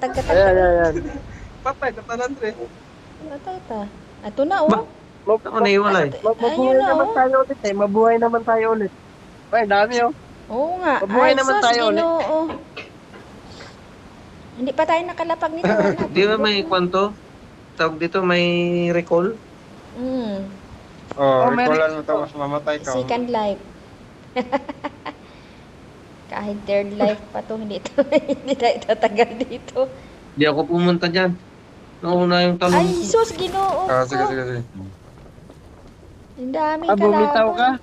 Katag-katag. Ayan. Patay, katanan rin. Patay ta. Ato na, oh. Ako naiwala eh. Mabuhay Ayun na, naman oh. tayo ulit eh. Mabuhay naman tayo ulit. Ay, dami oh. Oo nga. Mabuhay Ay, naman sus, tayo ulit. Ginoo. Hindi pa tayo nakalapag nito. Wala. Di ba may kwanto? Tawag dito, may recall? Mm. Oh, Recallan mo to, mas mamatay ka. Second life. Kahit third life pa to, hindi tayo tatagal dito. Di ako pumunta dyan. Nauna yung talong Ay, ko. sus, Ginoo ko. Sige. Ang daming Ah, bumitaw ka? kalaban.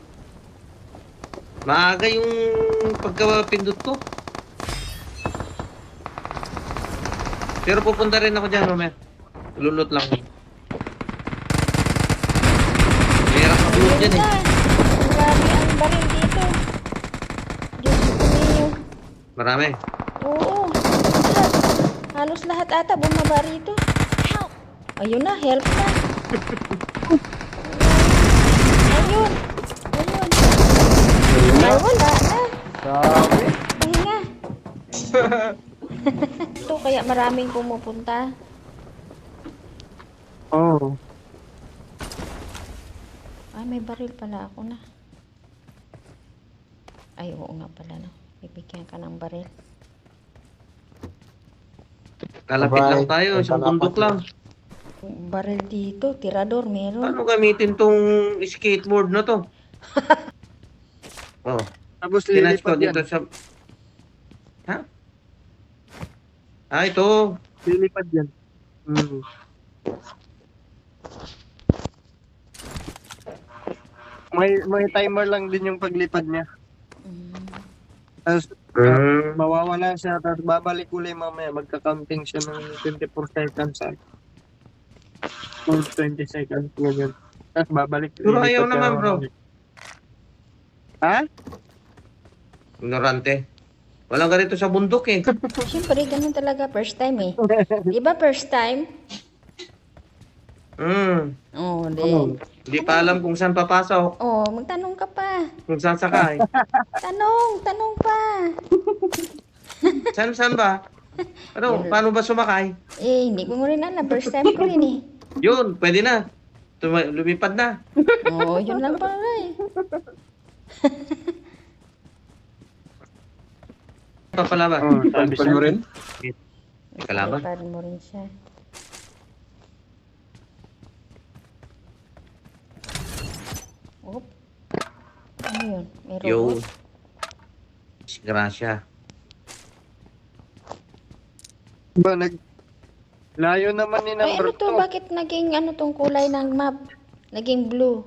Maaga yung pagkapindot ko. Pero pupunta rin ako dyan, Romer. Lulot lang. Mayroon ka bulot dyan eh. Ang dami ang baril dito. Diyos ko ninyo. Marami. Oo. Lahat. Halos lahat ata bumaba rito. Help! Ayun na, help na. Ayun. Ay, wala na. Dami. Pahinga. Ito, kaya maraming pumupunta. Oh. Ay, may baril pala ako na. Ay, oo nga pala, no. Bibigyan ka ng baril. Kalapit lang tayo, isang bundok lang. Baril dito, tirador, meron. Paano gamitin tong skateboard na to? Oh, Tapos tinatch ko lilipad yan. dito sa... Ha? Ah, ito. Lilipad yan. Hmm. May timer lang din yung paglipad niya. Mm. Tapos mawawala siya, tapos babalik uli mamaya. Magka-counting siya ng 24 seconds. Or 20 seconds. Ganyan. Tapos babalik. Pero lilipad ayaw siya naman, bro. mamaya. Ha? Ignorante. Walang ganito sa bundok eh. Siyempre, ganun talaga, first time eh. Di ba first time? Oo, Hindi pa alam kung saan papasok, Oh, magtanong ka pa. kung saan sakay. Tanong pa. Saan ba? Ano, paano ba sumakay? Eh, hindi ko rin alam. First time ko rin eh. Yun, pwede na. Lumipad na. Oo, yun lang pala eh. Papalaban. Oh, sabi Pwede mo siya. rin? May kalaban. Ipad mo rin siya. Oop. Ano yun? May Yo. robot? Gracia. Ba, layo naman ni Ay, ano number to? 2. Bakit naging ano tong kulay ng map? Naging blue.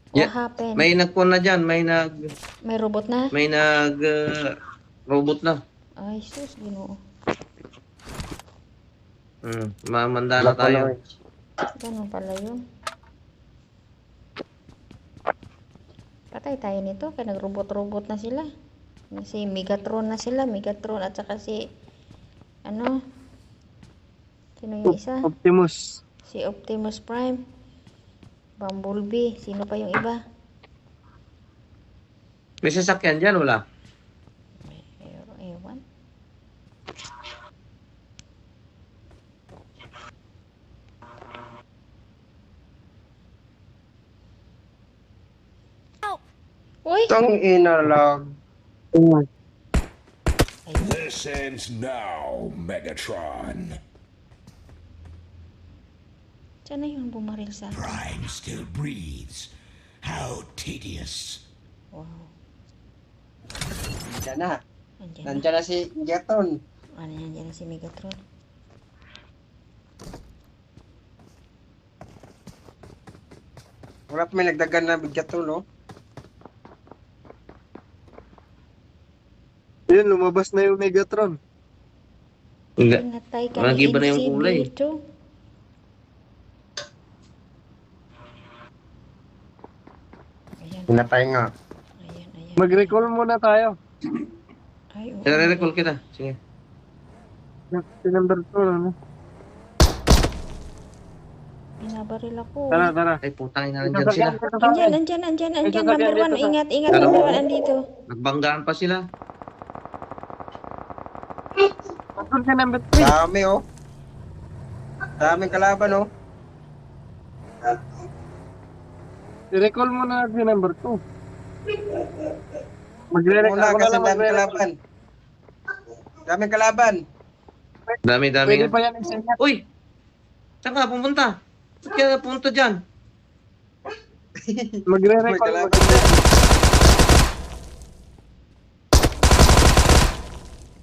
What Yeah, happened? May nagkuhan na dyan. May Robot na? robot na. Ay, sus, Ginoo. Mamanda na tayo. Ganun pala yun. Patay tayo nito, kaya nag-robot-robot na sila. Si Megatron na sila, Megatron at saka si ano? Sino yung isa? Optimus. Si Optimus Prime. Bumblebee. Sino pa yung iba? May sasakyan dyan, wala? Ewan. Uy! Tang ina lang. This ends now, Megatron. Saan na yung bumaril sa akin? Prime still breathes. How tedious. Wow. Nandiyan na. Nandiyan na. Nandiyan na si Geton. Ano yan dyan si Megatron? Wala pa may nagdagan na Geton, no? Yun, lumabas na yung Megatron. Hindi. Pinatay ka Nag-iba na yung ni kulay. NCB2. Ayan, Pinatay nga. ayan. Mag-recall muna tayo. Ay, oo. Nare-recall kita. Sige. Si number 2, ano? Binabaril ako. Tara. Ay, putang ina, nandyan sila. Andyan. May sasakyan Number dito 1. sa- Ingat, Alam number mo. 1 andito. Nagbanggaan pa sila. recall ka number 3. Dami oh. Daming kalaban oh. I-recall mo na si number 2. Magre-recall Muna ako na kasi lang, daming magre-recall. kalaban. Daming kalaban. Dami Pwede nga. pa yan isa niya. Uy! Saan ka pumunta? Ba't ka pumunta dyan? Magre-recall. May kalaban.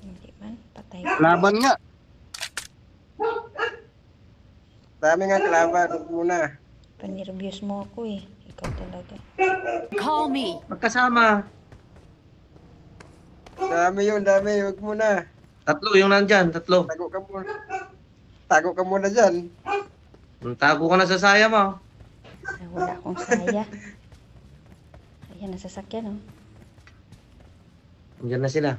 Hindi man, patay. Laban nga. Dami nga kalaban. Huwag muna. Panireviews mo ako eh. Ikaw talaga. Call me. Magkasama. Dami yun, dami. Huwag muna. Tatlo yung nandyan, tatlo. Tago ka muna. Tago ka muna dyan. Tago ka na sa saya mo. Ah, wala akong saya. Ayan, nasasakyan oh. Andyan na sila.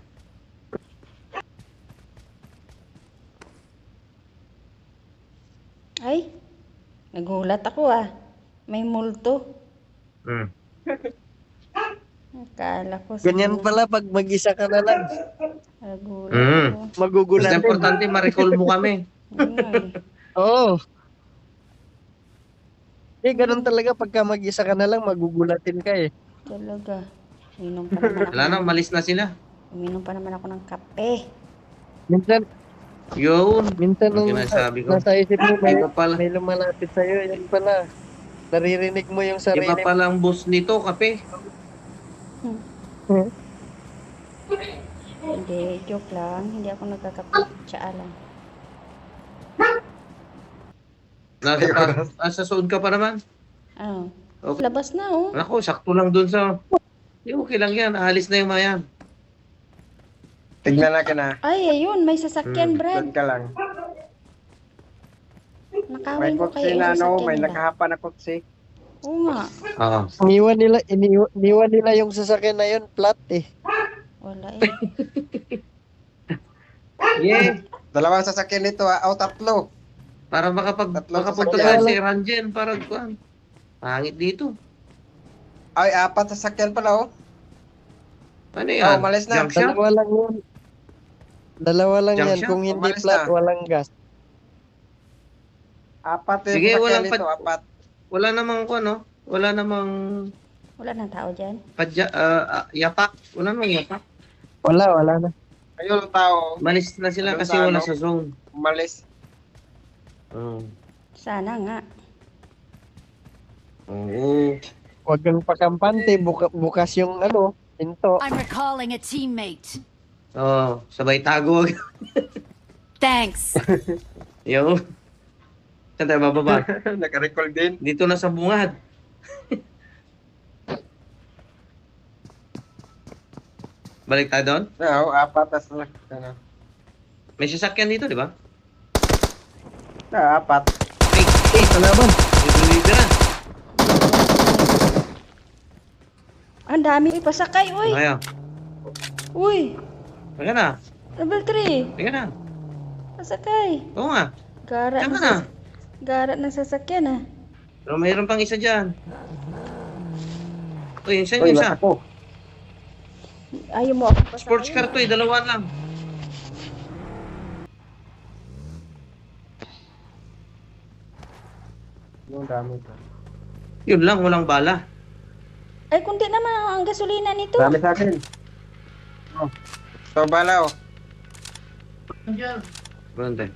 Ay, nagulat ako ah. May multo. Hmm. Akala ko Ganyan pala pag mag-isa ka na lang. Nagulat Mm. ako. Basta Magugulatin. importante, ma-recall mo kami. Ayun. Oo. Ganun talaga pagka mag-isa ka na lang, magugulatin ka eh. Talaga. Uminom pa naman ako. Wala na, malis na sila. Uminom pa naman ako ng kape. Yun. Minsan Ang nung sinasabi ko. nasa isip mo may, Iba pala. may lumalapit sa'yo, yan pala. Naririnig mo yung sarili Iba pala ang boss nito, kape. mo. Hindi, joke lang. Hindi ako nagkakape. Tsaa lang. Nasa suod ka pa naman. Ano? Okay. Labas na oh. Ako, sakto lang dun sa... Di, okay lang yan. Alis na yung mayan. Tignan natin na. Ay, ayun. May sasakyan, Brad. Doon ka lang. May Nakawin ko kutsi kayo na yung ano, sasakyan may nila. nakahapa na kutsi. Oo nga. Oo. Iniwan nila yung sasakyan na yun, flat eh. Wala eh. Yeah. Dalawang sasakyan nito ah. Oh, tatlo. Para Tatlong makapunta sasakyan. tayo si Ranjen para kuan. Pangit dito. Ay, 4 sasakyan pala oh. Ano yan? Oh, malis na. Jump shot? Dalawa lang yan. Dalawa lang Jump yan. shot? Kung hindi Umalis flat, na. walang gas. 4 yung Sige, sasakyan walang nito, 4. Wala namang kuan, no? Wala namang Wala nang tao dyan. yapak. Wala namang yapak. Wala na. Ayun ang tao. Malis na sila Doon kasi sa wala ano? sa zone. Umalis. Sana nga. Oo. Huwag kang pakampante. Bukas yung ano, pinto. I'm recalling a teammate. Oh, sabay tago. Thanks. Yo. Saan tayo bababa? Naka-recall din. Dito na sa bungad. Balik tayo doon? Oo, 4 tas lang. Ano? May sasakyan dito, di ba? 4. Kalaban. Dito na. Ang dami. Uy, pasakay. Uy. Kaya. Uy. Teka na. Level 3. Teka na. Pasakay. Oo nga. Gara Tama na. na. Gara ng sasakyan ah. Pero mayroon pang isa dyan. Uy, saan Uy, yung isa? ako. Ayaw mo ako pasakay. Sports car to eh, dalawa lang. Yung dami ko. Yun lang, walang bala. Ay, kundi naman ang gasolina nito. Dami sa akin. Oh. So, bala oh. Meron tayo.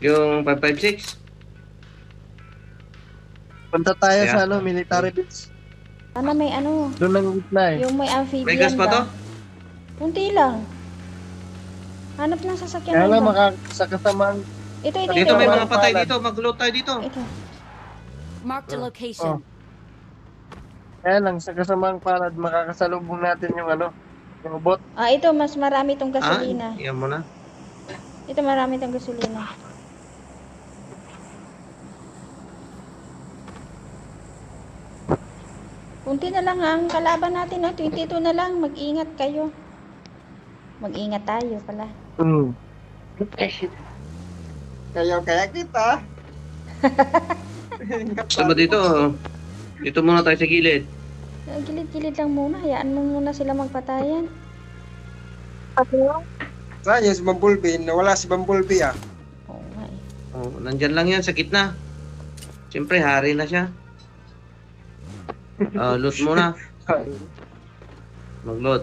Yung 556. Punta tayo Yeah. sa ano, military beach. Sana may ano. Doon ang gitna eh. Yung may amphibian May gas pa to? Kunti lang. Hanap ng sasakyan Kaya na lang iba. sa kasamaan. Ito. Dito may Ito. mga patay dito. Mag-load tayo dito. Ito. Marked a location. Kaya lang sa kasamaang palad, makakasalubong natin yung ano, yung bot. Ah, ito. Mas marami tong Ah, gasolina. yan mo na. Ito, marami tong gasolina. Kunti na lang ang kalaban natin, no? 22 na lang. Mag-ingat kayo. Mag-ingat tayo pala. Mm. Kaya kita. Sama dito. Oh. Dito muna tayo sa gilid. Gilid-gilid lang muna. Hayaan mo muna sila magpatayan. Saan yung si Bumblebee? Nawala si Bumblebee ah. Oo nga eh. Oh, nandyan lang yan sa gitna. Siyempre, hari na siya. Loot muna. Mag-loot.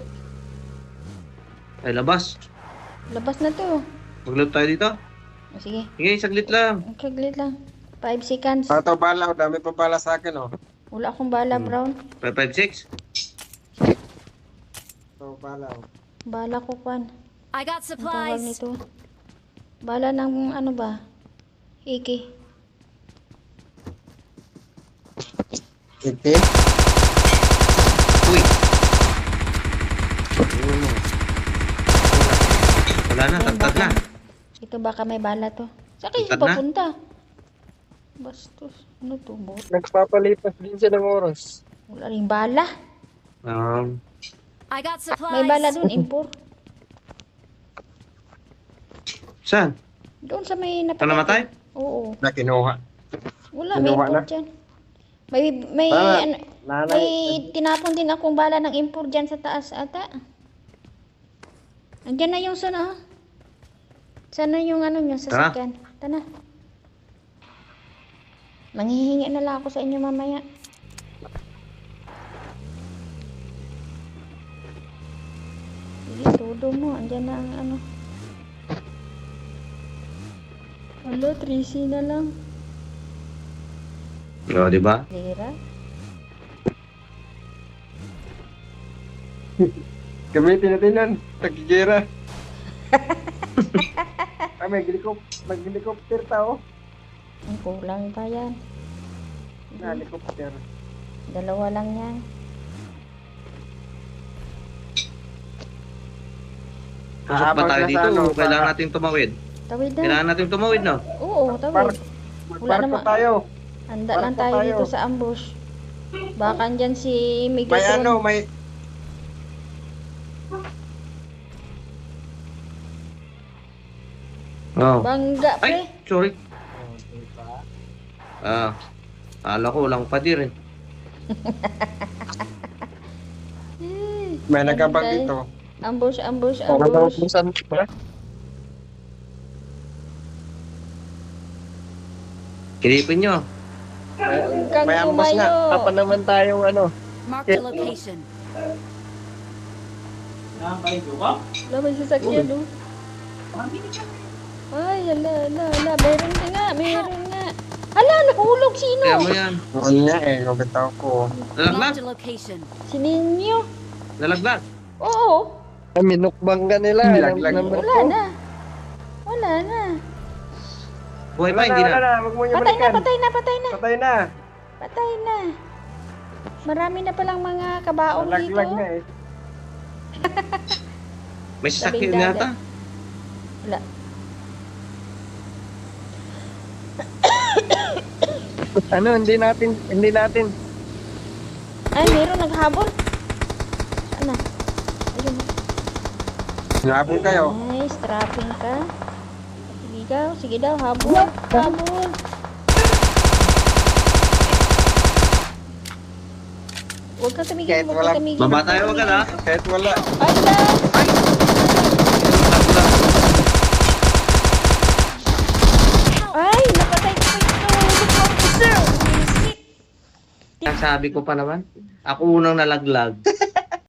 Ay, labas. Labas na to. Mag-loot tayo dito. O, sige. Sige, saglit lang. Saglit lang. 5 seconds. Ito bala, dami pa bala sa akin oh. Wala akong bala, Brown. 556. Ito bala oh. Bala ko, Kwan. I got Ang tawag supplies. nito. Bala ng ano ba? Iki. Iti? Uy. Wala na, tagtag na. Ito baka may bala to. Saan kayo Tagtag na? papunta? Bastos. Ano to, bot? Nagpapalipas din siya ng oras. Wala rin bala. I got May bala supplies. dun, impor. Saan? Doon sa may namatay? Oo. Na kinuha. Wala, may Kinuha impor na? dyan. May, Ah, ano, nanay. may tinapon din akong bala ng impor dyan sa taas ata. Andyan na yung sana, ha? Sana yung ano nyo, Tara. sasakyan. Tara. Manghihingi na lang ako sa inyo mamaya. Sige, todo mo. Andyan na ang ano. Alo, 3C na lang. Oo, di ba? Lira. Gamitin natin yan. Tagigera. May helicopter tao. Ang kulang pa yan. Na helicopter. Dalawa lang yan. Pasok ba tayo na sa dito? ano, Kailangan natin tumawid. Tawid na. Kailangan natin tumawid, no? Oo, tawid. Park. Wala Barko naman. tayo. Handa lang Barko tayo tayo. dito sa ambush. Baka andyan si May Megatron. ano, may... Oo. Bangga, pre. Ay, sorry. Ala ko, walang padir eh. May nagabag Bantay. dito. Ambush, ambush, Parang ambush. naubusan pa. Kilipin nyo. Huwag kang May ambush nga. tumayo. Apa naman tayong ano. Mark the location. Wala, may sasakyan, no? Ay, hala. Meron ka nga, meron nga. Hala, nahulog sino? Kaya mo yan. Oo nga eh, gabitaw ko. Nalaglag. Mark the location. Si Ninyo. Nalaglag. Oo. Minukbang ka nila. Laglag. Wala na. Wala na. Buhay pa, hindi na. Huwag mo niyo Patay na, balikan. patay na, patay na. Patay na. Patay na. Marami na palang mga kabaong dito. Nalaglag na eh. May sasakyan Tabing yata. Wala. Ano, hindi natin. Ay, meron naghabol. Saan na? Ayun. Sinabong kayo. Nice, trapping ka. Sige daw, habol. Habol. Huwag ka tumigil, Kahit huwag wala- ka tumigil. Baba tayo agad ha. Kahit wala. Ala! Ay, napatay ko ito. Sir, visit. Sabi ko pa naman. Ako unang nalaglag.